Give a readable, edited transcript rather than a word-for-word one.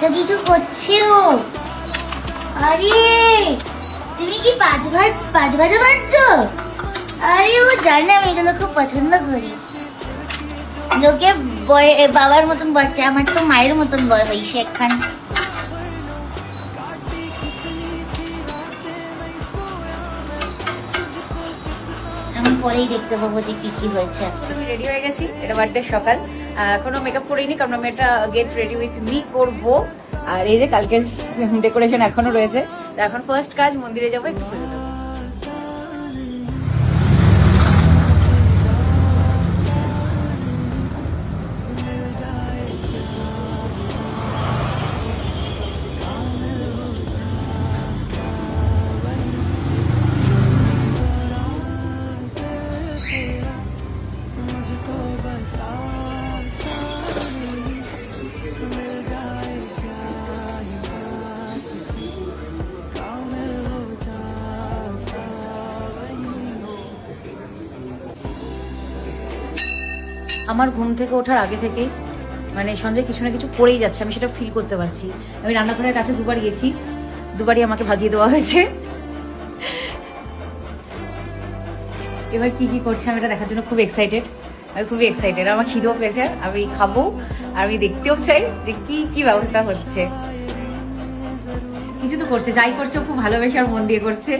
এত কিছু করছো? আরে তুমি কি পাঁচ ভাজা বানছো? আরে ও জানে আমি এগুলো খুব পছন্দ করি। লোকে বাবার মতন বাচ্চা, আমার তো মায়ের মতন বয় হয়েছে একখান। আমি পরেই দেখতে পাবো যে কি কি হয়েছে। আমি রেডি হয়ে গেছি, এটা বার্থডে সকাল, এখনো মেকআপ করিনি কারণ আমি এটা গেট রেডি উইথ মি করবো। আর এই যে কালকের ডেকোরেশন এখনো রয়েছে, এখন ফার্স্ট কাজ মন্দিরে যাবো, একটু পুজো দেবো। আমার ঘুম থেকে ওঠার আগে থেকেই মানে সঞ্জয় কিছু না কিছু করেই যাচ্ছে, আমি সেটা ফিল করতে পারছি। আমি রান্নাঘরের কাছে দুবার গেছি, দুবারই আমাকে ভাগিয়ে দেওয়া হয়েছে। এবার কি কি করছে আমি এটা দেখার জন্য খুব এক্সাইটেড। আমি খুবই এক্সাইটেড, আমার খিদেও পেয়েছে, আমি খাবো আর আমি দেখতেও চাই যে কি কি ব্যবস্থা হচ্ছে। কিছু তো করছে, যাই করছে ও খুব ভালোবেসে আর মন দিয়ে করছে।